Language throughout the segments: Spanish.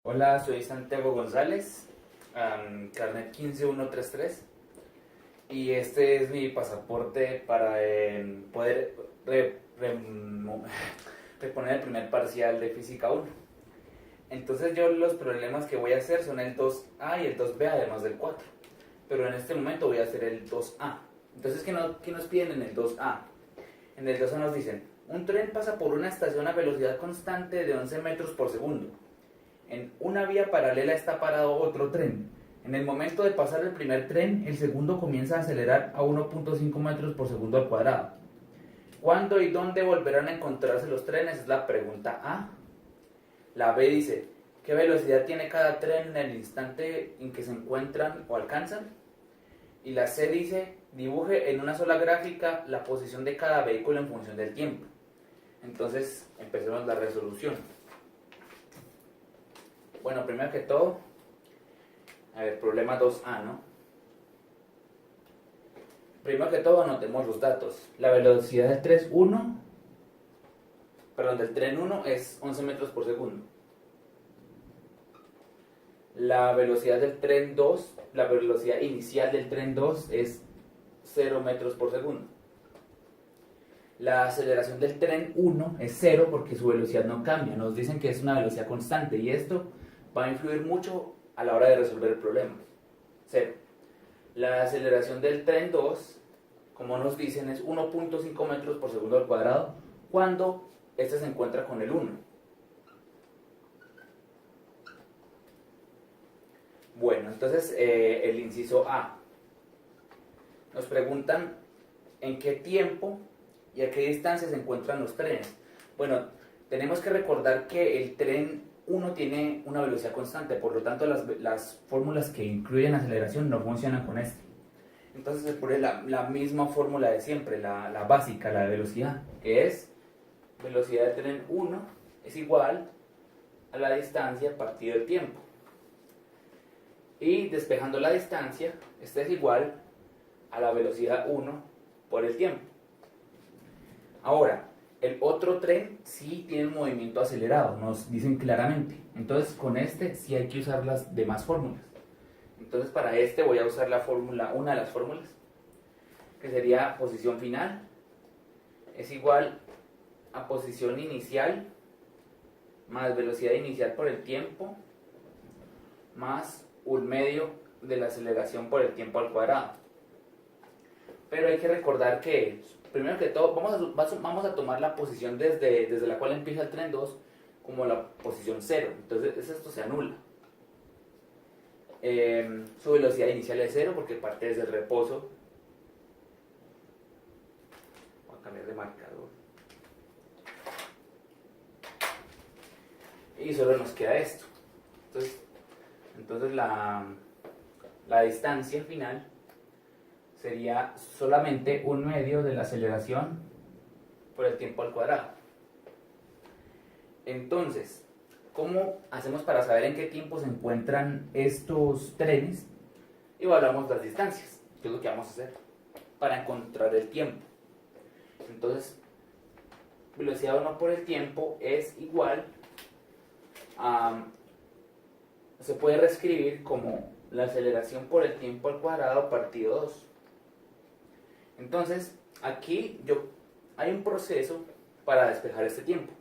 Hola, soy Santiago González, carnet 15133, y este es mi pasaporte para poder reponer el primer parcial de Física 1. Entonces yo los problemas que voy a hacer son el 2A y el 2B además del 4, pero en este momento voy a hacer el 2A. Entonces, ¿qué nos piden en el 2A? En el 2A nos dicen, un tren pasa por una estación a velocidad constante de 11 metros por segundo. En una vía paralela está parado otro tren. En el momento de pasar el primer tren, el segundo comienza a acelerar a 1.5 metros por segundo al cuadrado. ¿Cuándo y dónde volverán a encontrarse los trenes? Es la pregunta A. La B dice, ¿qué velocidad tiene cada tren en el instante en que se encuentran o alcanzan? Y la C dice, dibuje en una sola gráfica la posición de cada vehículo en función del tiempo. Entonces, empecemos la resolución. Bueno, primero que todo, a ver, problema 2A, ¿no? Primero que todo, anotemos los datos. La velocidad del tren 1 es 11 metros por segundo. La velocidad del tren 2, la velocidad inicial del tren 2 es 0 metros por segundo. La aceleración del tren 1 es 0 porque su velocidad no cambia. Nos dicen que es una velocidad constante y esto va a influir mucho a la hora de resolver el problema. 0. La aceleración del tren 2, como nos dicen, es 1.5 metros por segundo al cuadrado cuando este se encuentra con el 1. Bueno, entonces el inciso A. Nos preguntan en qué tiempo y a qué distancia se encuentran los trenes. Bueno, tenemos que recordar que el tren 1 tiene una velocidad constante, por lo tanto las fórmulas que incluyen aceleración no funcionan con este. Entonces se pone la misma fórmula de siempre, la básica, la de velocidad, que es velocidad del tren 1 es igual a la distancia partido el tiempo. Y despejando la distancia, esta es igual a la velocidad 1 por el tiempo. Ahora, el otro tren sí tiene un movimiento acelerado, nos dicen claramente. Entonces, con este sí hay que usar las demás fórmulas. Entonces, para este voy a usar la fórmula, una de las fórmulas, que sería posición final es igual a posición inicial más velocidad inicial por el tiempo más un medio de la aceleración por el tiempo al cuadrado. Pero hay que recordar que, primero que todo, vamos a tomar la posición desde la cual empieza el tren 2 como la posición 0. Entonces esto se anula. Su velocidad inicial es 0 porque parte desde el reposo. Voy a cambiar de marcador. Y solo nos queda esto. Entonces la distancia final sería solamente un medio de la aceleración por el tiempo al cuadrado. Entonces, ¿cómo hacemos para saber en qué tiempo se encuentran estos trenes? Evaluamos las distancias, que es lo que vamos a hacer para encontrar el tiempo. Entonces, velocidad 1 por el tiempo es igual a, se puede reescribir como la aceleración por el tiempo al cuadrado partido 2. Entonces, aquí hay un proceso para despejar este tiempo.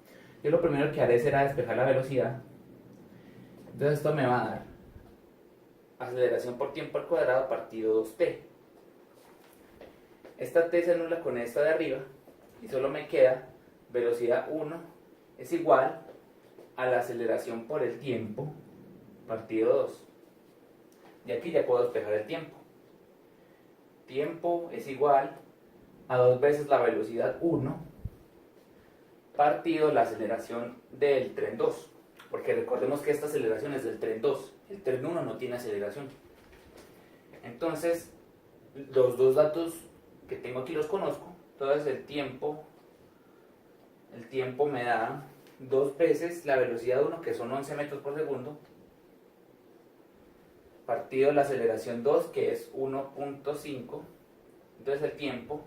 Yo lo primero que haré será despejar la velocidad. Entonces esto me va a dar aceleración por tiempo al cuadrado partido 2t. Esta t se anula con esta de arriba y solo me queda velocidad 1 es igual a la aceleración por el tiempo partido 2. Y aquí ya puedo despejar el tiempo. Tiempo es igual a 2 veces la velocidad 1 partido la aceleración del tren 2. Porque recordemos que esta aceleración es del tren 2. El tren 1 no tiene aceleración. Entonces, los dos datos que tengo aquí los conozco. Entonces el tiempo me da 2 veces la velocidad 1, que son 11 metros por segundo, partido la aceleración 2, que es 1.5. Entonces el tiempo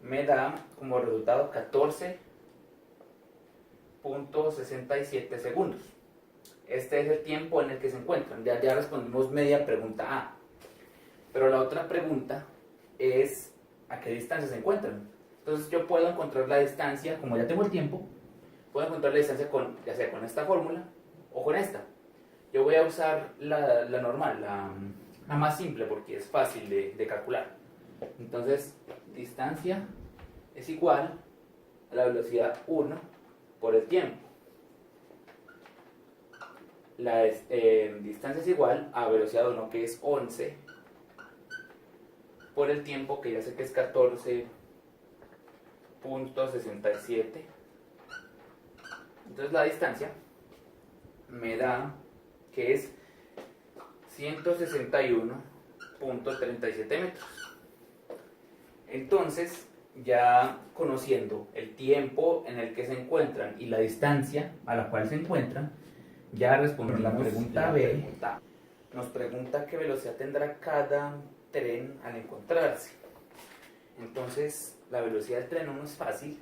me da como resultado 14.67 segundos. Este es el tiempo en el que se encuentran. Ya respondimos media pregunta A. Pero la otra pregunta es a qué distancia se encuentran. Entonces yo puedo encontrar la distancia, como ya tengo el tiempo, puedo encontrar la distancia ya sea con esta fórmula o con esta. Yo voy a usar la normal, la más simple porque es fácil de calcular. Entonces, distancia es igual a la velocidad 1 por el tiempo. La distancia es igual a velocidad 1, que es 11, por el tiempo, que ya sé que es 14.67. Entonces la distancia me da que es 161.37 metros. Entonces, ya conociendo el tiempo en el que se encuentran y la distancia a la cual se encuentran, ya respondemos la pregunta B. Nos pregunta qué velocidad tendrá cada tren al encontrarse. Entonces, la velocidad del tren 1 es fácil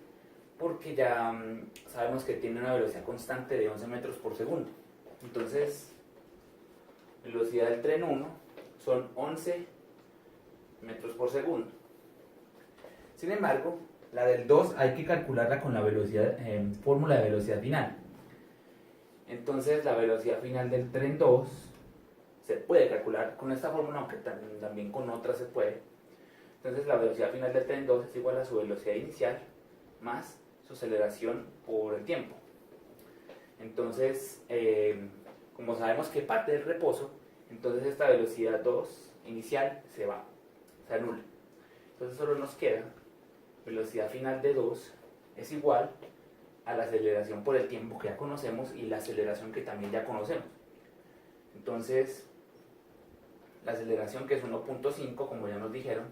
porque ya sabemos que tiene una velocidad constante de 11 metros por segundo. Entonces, velocidad del tren 1 son 11 metros por segundo. Sin embargo, la del 2 hay que calcularla con la velocidad, fórmula de velocidad final. Entonces, la velocidad final del tren 2 se puede calcular con esta fórmula, aunque también con otras se puede. Entonces, la velocidad final del tren 2 es igual a su velocidad inicial más su aceleración por el tiempo. Entonces, como sabemos que parte del reposo, entonces esta velocidad 2 inicial se va, se anula. Entonces solo nos queda velocidad final de 2 es igual a la aceleración por el tiempo que ya conocemos y la aceleración que también ya conocemos. Entonces, la aceleración, que es 1.5, como ya nos dijeron,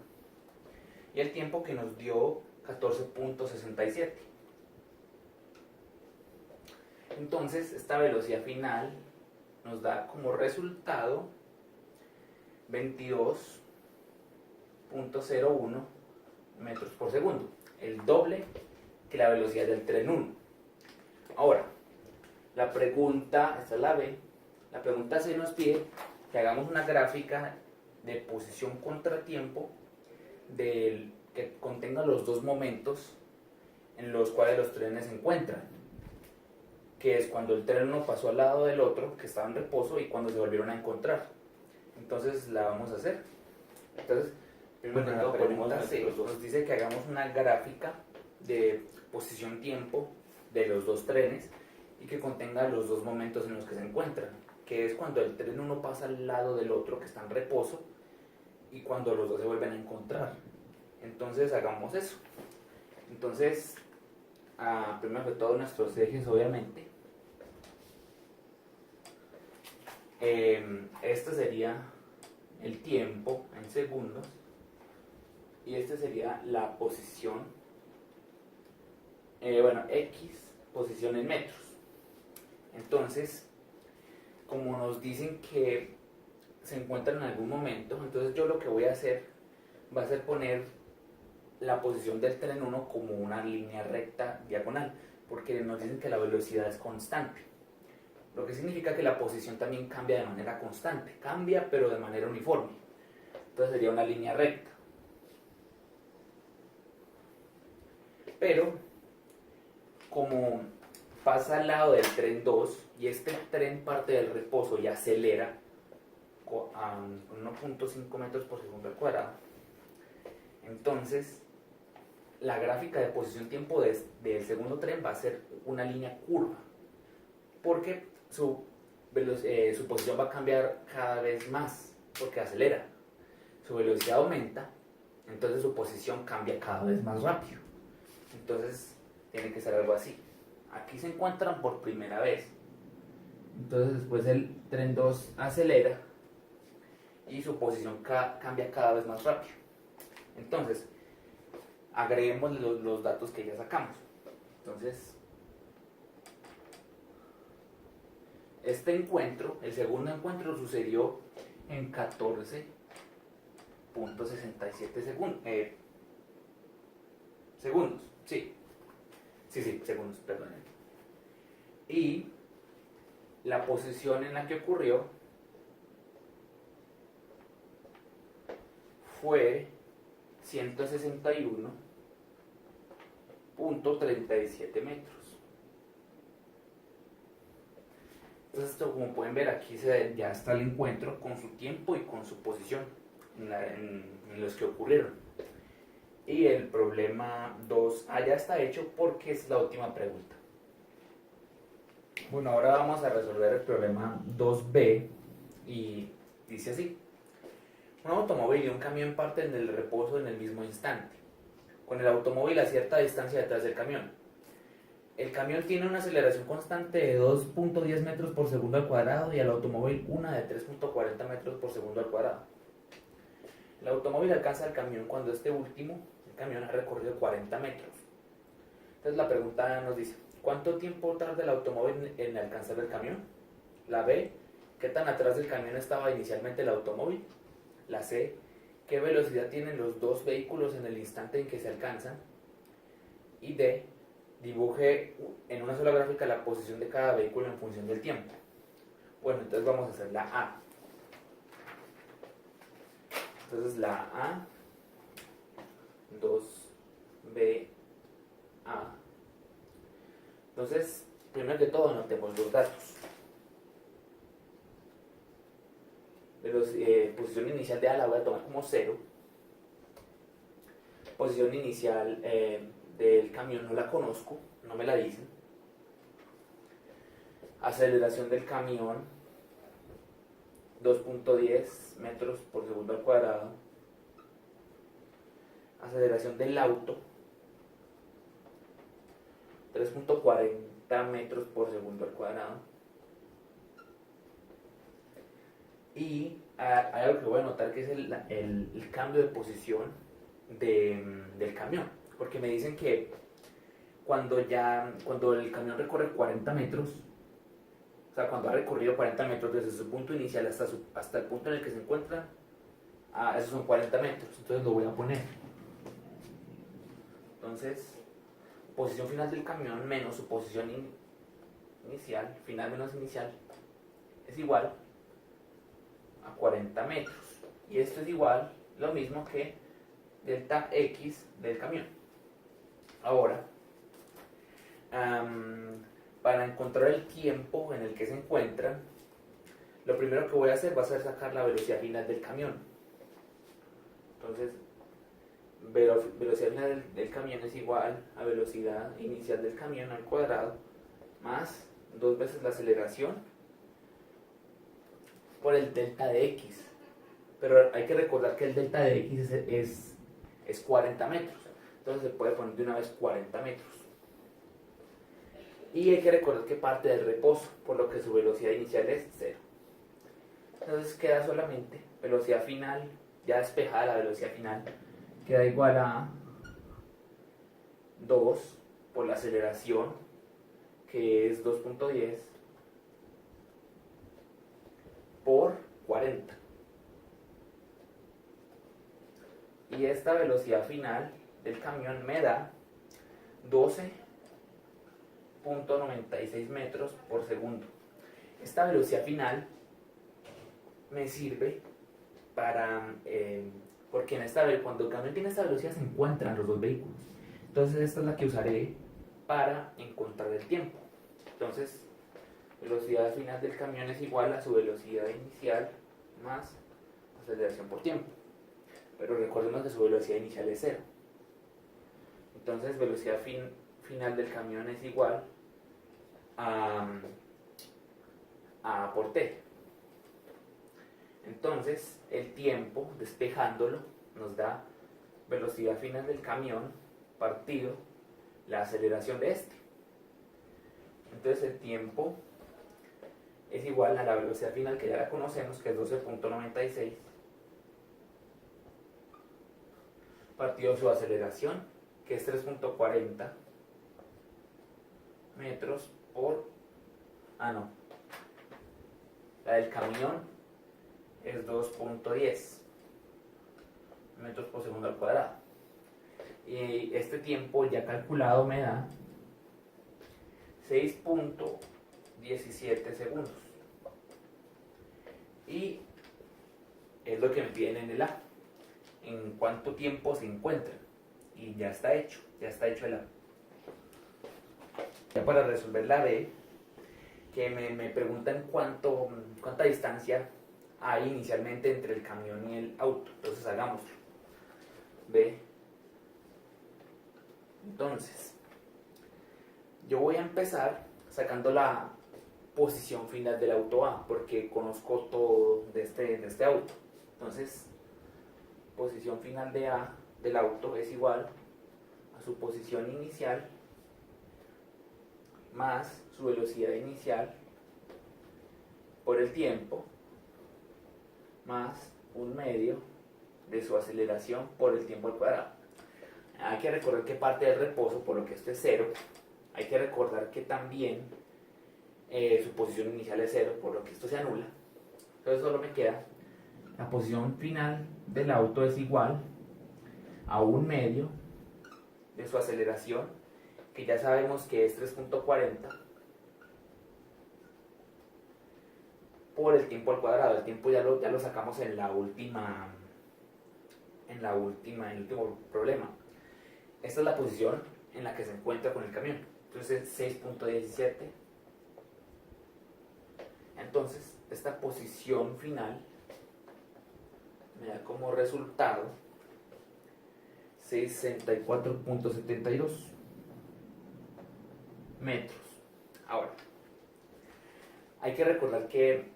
y el tiempo que nos dio 14.67. Entonces, esta velocidad final nos da como resultado 22.01 metros por segundo, el doble que la velocidad del tren 1. Ahora, la pregunta, esta es la B, la pregunta C nos pide que hagamos una gráfica de posición contratiempo que contenga los dos momentos en los cuales los trenes se encuentran, que es cuando el tren uno pasó al lado del otro, que estaba en reposo, y cuando se volvieron a encontrar. Entonces la vamos a hacer. Entonces, primero que todo, nos dice que hagamos una gráfica de posición-tiempo de los dos trenes y que contenga los dos momentos en los que se encuentran, que es cuando el tren uno pasa al lado del otro que está en reposo y cuando los dos se vuelven a encontrar. Entonces hagamos eso. Entonces, primero que todo, nuestros ejes, obviamente. Este sería el tiempo en segundos y este sería la posición, X, posición en metros. Entonces, como nos dicen que se encuentran en algún momento, entonces yo lo que voy a hacer va a ser poner la posición del tren 1 como una línea recta diagonal, porque nos dicen que la velocidad es constante, lo que significa que la posición también cambia de manera constante, cambia pero de manera uniforme. Entonces sería una línea recta. Pero como pasa al lado del tren 2 y este tren parte del reposo y acelera a 1.5 metros por segundo al cuadrado, entonces la gráfica de posición-tiempo del segundo tren va a ser una línea curva, porque su posición va a cambiar cada vez más, porque acelera. Su velocidad aumenta, entonces su posición cambia cada vez más rápido. Entonces tiene que ser algo así. Aquí se encuentran por primera vez. Entonces después el tren 2 acelera y su posición cambia cada vez más rápido. Entonces, agreguemos los datos que ya sacamos. Entonces, este encuentro, el segundo encuentro, sucedió en 14.67 segundos. Sí, segundos, perdón. Y la posición en la que ocurrió fue 161.37 metros. Entonces esto, como pueden ver, aquí ya está el encuentro con su tiempo y con su posición en los que ocurrieron. Y el problema 2A ya está hecho porque es la última pregunta. Bueno, ahora vamos a resolver el problema 2B y dice así. Un automóvil y un camión parten del reposo en el mismo instante, con el automóvil a cierta distancia detrás del camión. El camión tiene una aceleración constante de 2.10 metros por segundo al cuadrado y el automóvil una de 3.40 metros por segundo al cuadrado. El automóvil alcanza el camión cuando este último, el camión, ha recorrido 40 metros. Entonces la pregunta nos dice, ¿cuánto tiempo tarda el automóvil en alcanzar el camión? La B, ¿qué tan atrás del camión estaba inicialmente el automóvil? La C, ¿qué velocidad tienen los dos vehículos en el instante en que se alcanzan? Y D, dibuje en una sola gráfica la posición de cada vehículo en función del tiempo. Bueno, entonces vamos a hacer la A. Entonces la A, 2B, A. Entonces, primero que todo, anotemos los datos. Posición inicial de A la voy a tomar como 0. Posición inicial del camión no la conozco, no me la dicen. Aceleración del camión, 2.10 metros por segundo al cuadrado. Aceleración del auto, 3.40 metros por segundo al cuadrado. Y hay algo que voy a notar que es el cambio de posición del camión, porque me dicen que cuando el camión recorre 40 metros, o sea, cuando ha recorrido 40 metros desde su punto inicial hasta el punto en el que se encuentra, esos son 40 metros, entonces lo voy a poner. Entonces, posición final del camión menos su posición inicial, final menos inicial, es igual a 40 metros. Y esto es igual, lo mismo que delta X del camión. Ahora, para encontrar el tiempo en el que se encuentran, lo primero que voy a hacer va a ser sacar la velocidad final del camión. Entonces, velocidad final del camión es igual a velocidad inicial del camión al cuadrado más 2 veces la aceleración por el delta de X. Pero hay que recordar que el delta de X es 40 metros. Entonces se puede poner de una vez 40 metros. Y hay que recordar que parte del reposo, por lo que su velocidad inicial es 0. Entonces queda solamente velocidad final, ya despejada la velocidad final, queda igual a 2 por la aceleración, que es 2.10, por 40. Y esta velocidad final del camión me da 12.96 metros por segundo. Esta velocidad final me sirve para, porque cuando el camión tiene esta velocidad se encuentran los dos vehículos. Entonces esta es la que usaré para encontrar el tiempo. Entonces, velocidad final del camión es igual a su velocidad inicial más aceleración por tiempo. Pero recordemos que su velocidad inicial es 0. Entonces, velocidad final del camión es igual a por t. Entonces, el tiempo, despejándolo, nos da velocidad final del camión partido la aceleración de este. Entonces, el tiempo es igual a la velocidad final, que ya la conocemos, que es 12.96, partido su aceleración, que es 3.40 metros por... la del camión es 2.10 metros por segundo al cuadrado. Y este tiempo ya calculado me da 6.16 17 segundos. Y es lo que me piden en el A. En cuánto tiempo se encuentran. Y ya está hecho el A. Ya para resolver la B, que me preguntan cuánta distancia hay inicialmente entre el camión y el auto. Entonces hagámoslo. B. Entonces, yo voy a empezar sacando la posición final del auto A, porque conozco todo de este auto. Entonces, posición final de A del auto es igual a su posición inicial más su velocidad inicial por el tiempo más un medio de su aceleración por el tiempo al cuadrado. Hay que recordar que parte del reposo, por lo que esto es 0, hay que recordar que también su posición inicial es 0, por lo que esto se anula. Entonces solo me queda la posición final del auto es igual a un medio de su aceleración, que ya sabemos que es 3.40 por el tiempo al cuadrado. El tiempo ya lo sacamos en el último problema. Esta es la posición en la que se encuentra con el camión. Entonces 6.17. Entonces esta posición final me da como resultado 64.72 metros. Ahora, hay que recordar que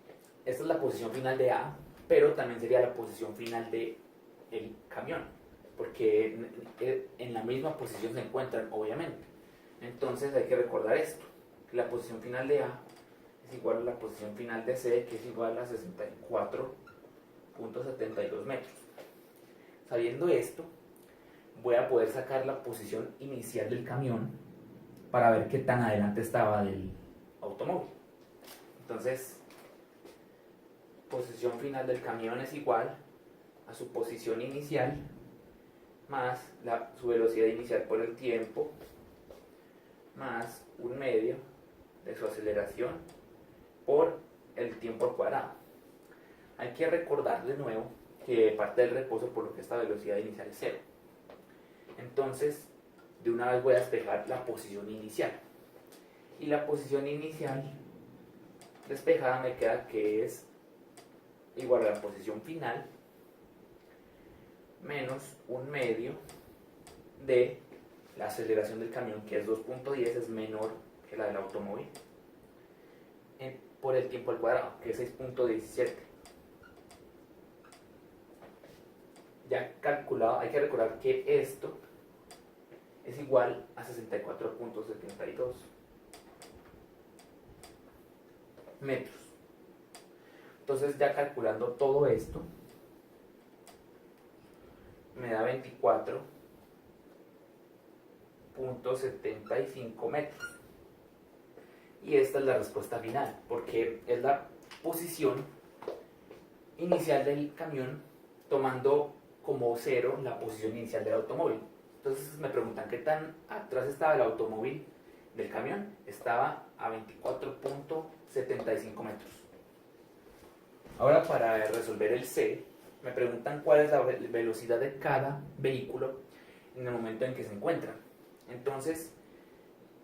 esta es la posición final de A, pero también sería la posición final de el camión, porque en la misma posición se encuentran, obviamente. Entonces hay que recordar esto, que la posición final de A es igual a la posición final de C, que es igual a 64.72 metros. Sabiendo esto, voy a poder sacar la posición inicial del camión para ver qué tan adelante estaba del automóvil. Entonces, posición final del camión es igual a su posición inicial más su velocidad inicial por el tiempo más un medio de su aceleración por el tiempo al cuadrado. Hay que recordar de nuevo que parte del reposo, por lo que esta velocidad inicial es 0. Entonces, de una vez voy a despejar la posición inicial. Y la posición inicial despejada me queda que es igual a la posición final menos un medio de la aceleración del camión, que es 2.10, es menor que la del automóvil, por el tiempo al cuadrado, que es 6.17. Ya calculado, hay que recordar que esto es igual a 64.72 metros. Entonces, ya calculando todo esto, me da 24.75 metros. Y esta es la respuesta final, porque es la posición inicial del camión tomando como 0 la posición inicial del automóvil. Entonces me preguntan qué tan atrás estaba el automóvil del camión. Estaba a 24.75 metros. Ahora, para resolver el C, me preguntan cuál es la velocidad de cada vehículo en el momento en que se encuentran. Entonces,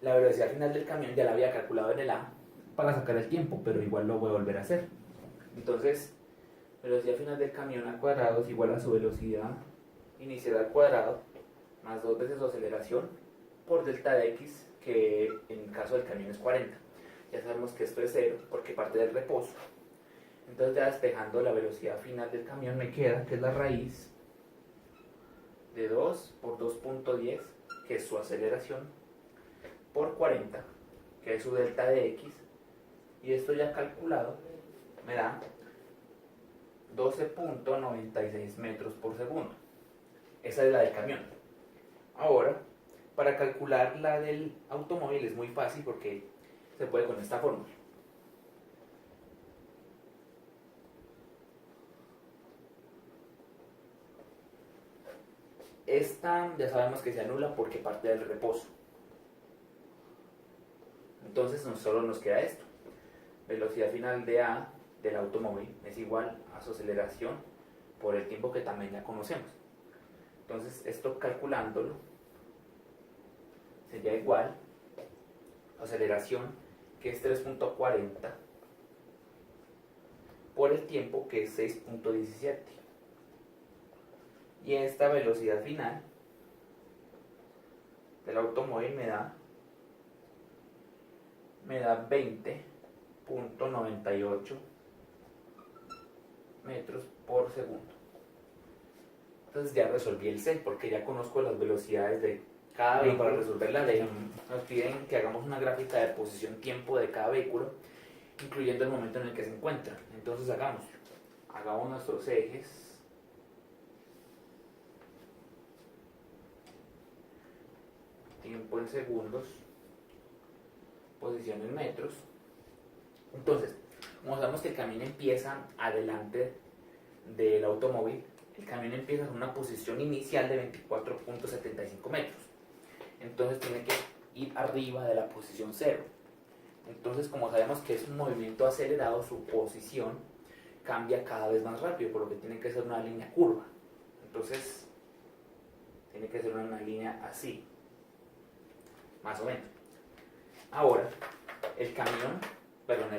la velocidad final del camión ya la había calculado en el A para sacar el tiempo, pero igual lo voy a volver a hacer. Entonces, velocidad final del camión al cuadrado es igual a su velocidad inicial al cuadrado más 2 veces su aceleración por delta de x, que en el caso del camión es 40. Ya sabemos que esto es 0 porque parte del reposo. Entonces, ya despejando la velocidad final del camión, me queda que es la raíz de 2 por 2.10, que es su aceleración, por 40, que es su delta de x, y esto ya calculado me da 12.96 metros por segundo. Esa es la del camión. Ahora, para calcular la del automóvil es muy fácil porque se puede con esta fórmula. Esta ya sabemos que se anula porque parte del reposo. Entonces solo nos queda esto. velocidad final de A del automóvil es igual a su aceleración por el tiempo que también ya conocemos. Entonces esto calculándolo sería igual a aceleración, que es 3.40, por el tiempo, que es 6.17. Y esta velocidad final del automóvil me da 20.98 metros por segundo. Entonces ya resolví el C, porque ya conozco las velocidades de cada vehículo. Para resolver la ley nos piden que hagamos una gráfica de posición-tiempo de cada vehículo, incluyendo el momento en el que se encuentra. Entonces hagamos nuestros ejes. Tiempo en segundos, posición en metros. Entonces, como sabemos que el camión empieza adelante del automóvil, el camión empieza con una posición inicial de 24.75 metros. Entonces tiene que ir arriba de la posición 0. Entonces, como sabemos que es un movimiento acelerado, su posición cambia cada vez más rápido, por lo que tiene que ser una línea curva. Entonces, tiene que ser una línea así, más o menos. Ahora, el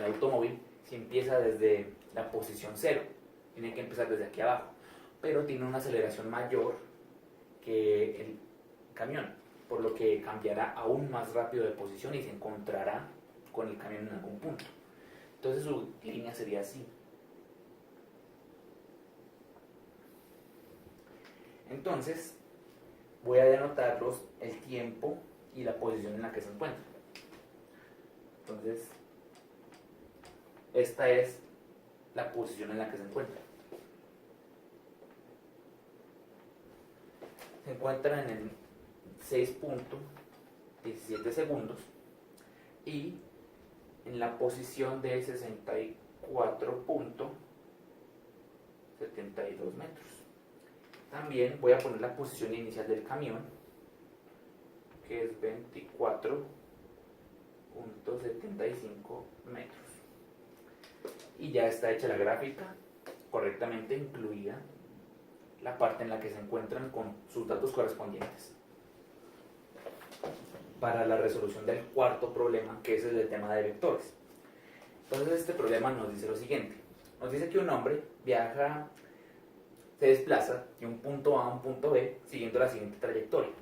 automóvil, si empieza desde la posición 0, tiene que empezar desde aquí abajo, pero tiene una aceleración mayor que el camión, por lo que cambiará aún más rápido de posición y se encontrará con el camión en algún punto. Entonces su línea sería así. Entonces voy a denotarlos el tiempo y la posición en la que se encuentran. Entonces esta es la posición en la que se encuentra. Se encuentra en el 6.17 segundos y en la posición de 64.72 metros. También voy a poner la posición inicial del camión, que es 24.75 metros. Y ya está hecha la gráfica, correctamente incluida la parte en la que se encuentran con sus datos correspondientes. Para la resolución del cuarto problema, que es el del tema de vectores. Entonces este problema nos dice lo siguiente. Nos dice que un hombre se desplaza de un punto A a un punto B siguiendo la siguiente trayectoria.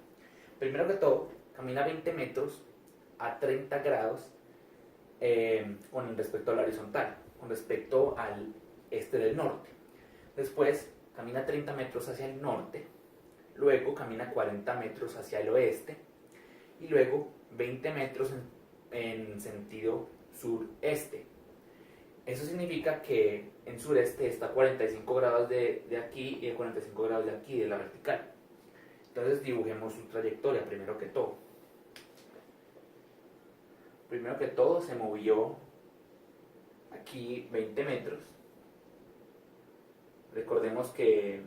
Primero que todo, camina 20 metros a 30 grados con respecto a la horizontal, con respecto al este del norte. Después camina 30 metros hacia el norte, luego camina 40 metros hacia el oeste y luego 20 metros en sentido sureste. Eso significa que en sureste está a 45 grados de aquí y a 45 grados de aquí, de la vertical. Entonces dibujemos su trayectoria primero que todo. Primero que todo se movió aquí 20 metros. Recordemos que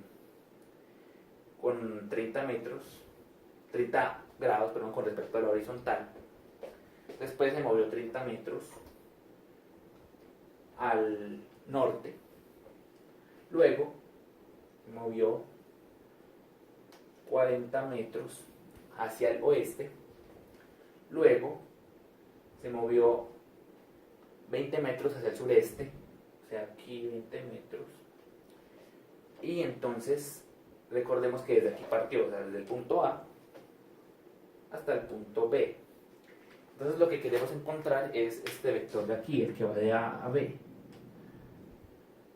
con 30 grados con respecto a la horizontal. Después se movió 30 metros al norte. Luego se movió 40 metros hacia el oeste. Luego se movió 20 metros hacia el sureste, o sea, aquí 20 metros. Y entonces recordemos que desde aquí partió, o sea, desde el punto A hasta el punto B. Entonces lo que queremos encontrar es este vector de aquí, el que va de A a B,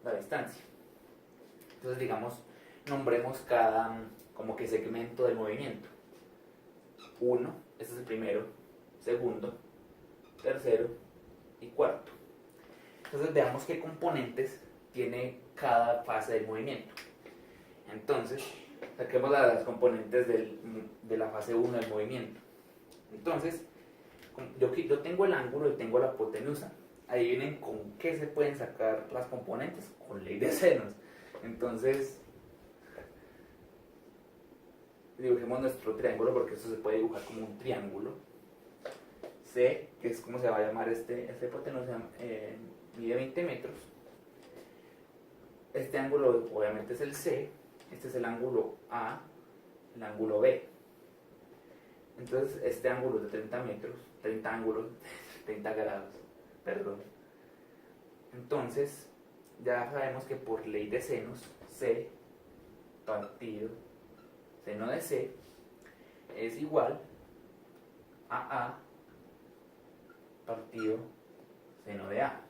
la distancia. Entonces digamos, nombremos cada como que segmento del movimiento. 1, este es el primero, segundo, tercero y cuarto. Entonces veamos qué componentes tiene cada fase del movimiento. Entonces saquemos las componentes de la fase 1 del movimiento. Entonces yo tengo el ángulo y tengo la hipotenusa. Ahí vienen con qué se pueden sacar las componentes, con ley de senos. Entonces dibujemos nuestro triángulo, porque esto se puede dibujar como un triángulo. C, que es como se va a llamar esta hipotenusa, mide 20 metros. Este ángulo obviamente es el C, este es el ángulo A, el ángulo B. Entonces este ángulo es de 30 metros, 30 ángulos, 30 grados, perdón. Entonces ya sabemos que por ley de senos, C partido seno de C es igual a A partido seno de A.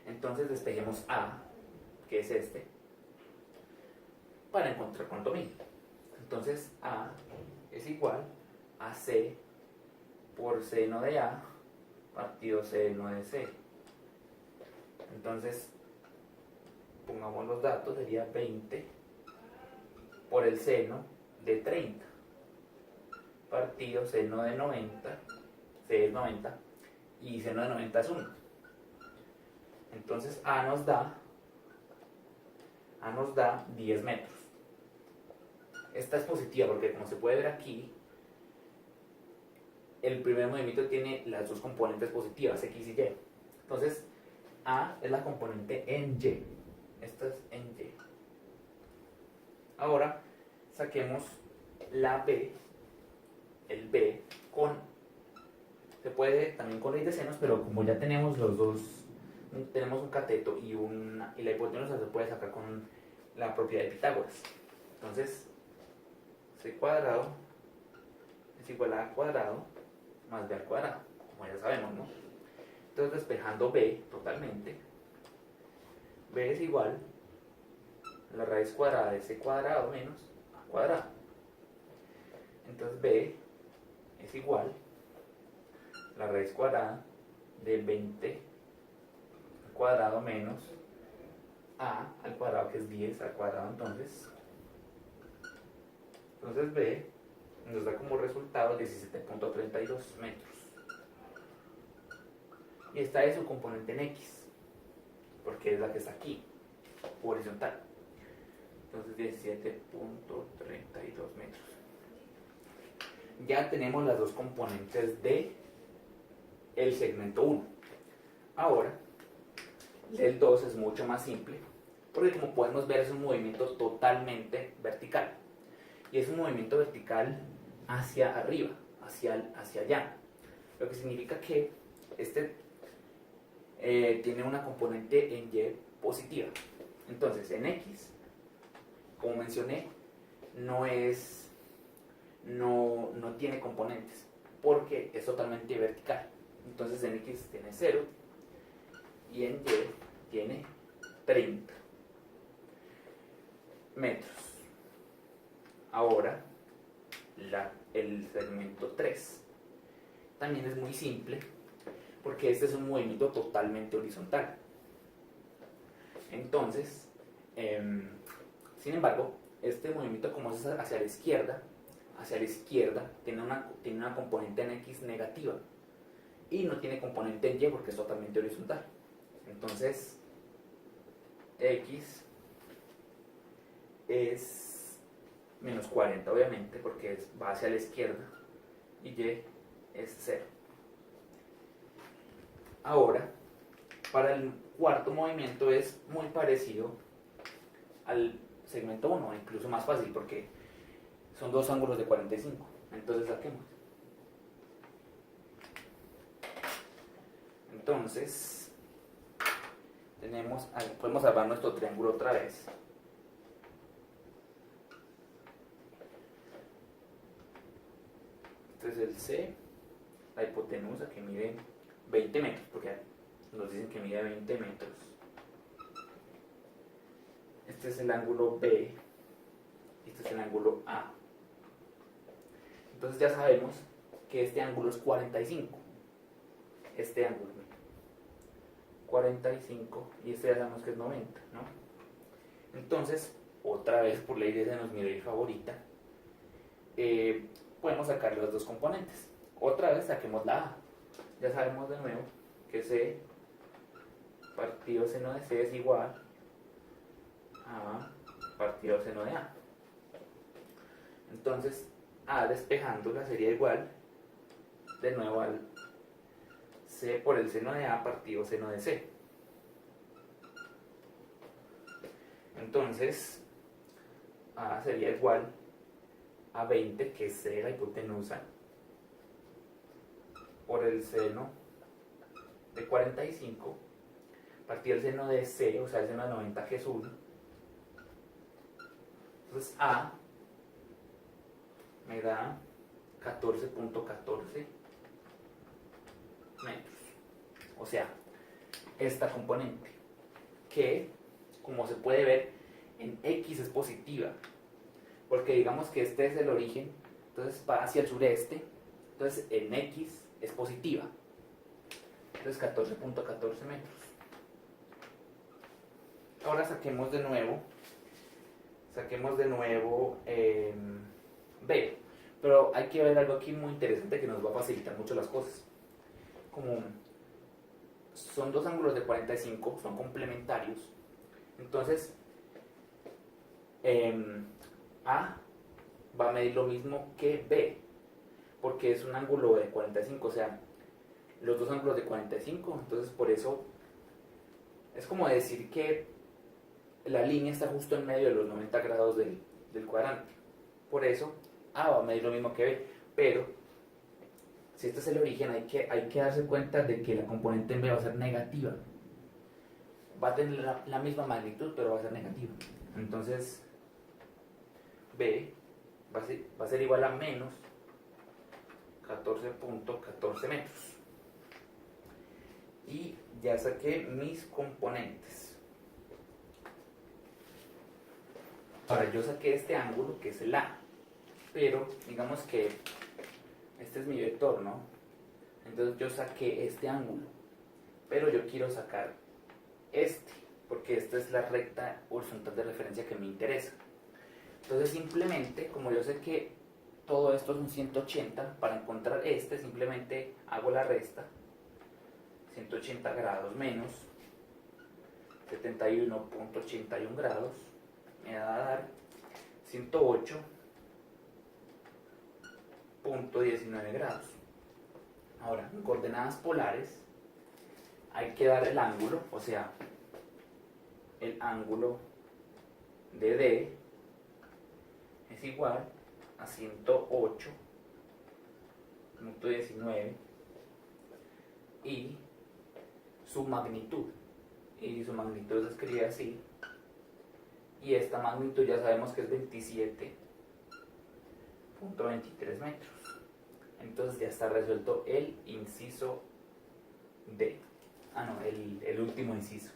Entonces despejemos A, que es este, para encontrar cuánto mide. Entonces A es igual a C por seno de A partido seno de C. Entonces, pongamos los datos, sería 20 por el seno de 30 partido seno de 90, C es 90 y seno de 90 es 1. Entonces A nos da 10 metros. Esta es positiva porque, como se puede ver aquí, el primer movimiento tiene las dos componentes positivas, X y Y. Entonces A es la componente en Y. Esta es en Y. Ahora saquemos la B, el B se puede también con ley de senos, pero como ya tenemos los dos, tenemos un cateto y la hipotenusa, se puede sacar con la propiedad de Pitágoras. Entonces C cuadrado es igual a A cuadrado más B al cuadrado, como ya sabemos, ¿no? Entonces despejando B totalmente, B es igual a la raíz cuadrada de C cuadrado menos A cuadrado. Entonces B es igual a la raíz cuadrada de 20 al cuadrado menos A al cuadrado, que es 10 al cuadrado. Entonces B nos da como resultado 17.32 metros. Y esta es su componente en X, porque es la que está aquí, horizontal. Entonces 17.32 metros. Ya tenemos las dos componentes de el segmento 1. Ahora, el 2 es mucho más simple, porque como podemos ver es un movimiento totalmente vertical. Y es un movimiento vertical hacia arriba, hacia allá. Lo que significa que este tiene una componente en Y positiva. Entonces en X, como mencioné, no tiene componentes porque es totalmente vertical. Entonces en X tiene 0 y en Y tiene 30 metros. Ahora el segmento 3 también es muy simple porque este es un movimiento totalmente horizontal. Entonces, sin embargo, este movimiento, como es hacia la izquierda, tiene una componente en X negativa y no tiene componente en Y porque es totalmente horizontal. Entonces X es menos 40 obviamente porque va hacia la izquierda y Y es 0. Ahora, para el cuarto movimiento es muy parecido al segmento 1, incluso más fácil porque son dos ángulos de 45. Entonces saquemos. Entonces podemos salvar nuestro triángulo otra vez. Este es el C, la hipotenusa que mide 20 metros, porque nos dicen que mide 20 metros. Este es el ángulo B, este es el ángulo A. Entonces ya sabemos que este ángulo es 45. Este ángulo, 45, y este ya sabemos que es 90, ¿no? Entonces, otra vez por ley de senos, mi ley favorita, podemos sacar los dos componentes. Otra vez saquemos la A. Ya sabemos de nuevo que C partido seno de C es igual a partido seno de A. Entonces A despejándola sería igual de nuevo al C por el seno de A partido seno de C. Entonces, A sería igual a 20, que es C de la hipotenusa, por el seno de 45, partido el seno de C, o sea, el seno de 90, que es 1. Entonces, A me da 14.14 metros. O sea, esta componente, que como se puede ver en X es positiva, porque digamos que este es el origen, entonces va hacia el sureste, entonces en X es positiva, entonces 14.14 metros. Ahora saquemos de nuevo B, pero hay que ver algo aquí muy interesante que nos va a facilitar mucho las cosas. Como son dos ángulos de 45, son complementarios, entonces A va a medir lo mismo que B, porque es un ángulo de 45, o sea, los dos ángulos de 45, entonces por eso es como decir que la línea está justo en medio de los 90 grados del cuadrante. Por eso A va a medir lo mismo que B, pero si este es el origen, hay que darse cuenta de que la componente en B va a ser negativa. Va a tener la misma magnitud, pero va a ser negativa. Entonces, B va a ser igual a menos 14.14 metros. Y ya saqué mis componentes. Ahora yo saqué este ángulo, que es el A, pero digamos que este es mi vector, ¿no? Entonces yo saqué este ángulo, pero yo quiero sacar este, porque esta es la recta horizontal de referencia que me interesa. Entonces simplemente, como yo sé que todo esto es un 180, para encontrar este simplemente hago la resta. 180 grados menos 71.81 grados me va a dar 108.19 grados. Ahora, en coordenadas polares hay que dar el ángulo, o sea, el ángulo de D es igual a 108.19 y su magnitud se escribe así, y esta magnitud ya sabemos que es 27.23 metros. Entonces ya está resuelto el inciso D. El último inciso.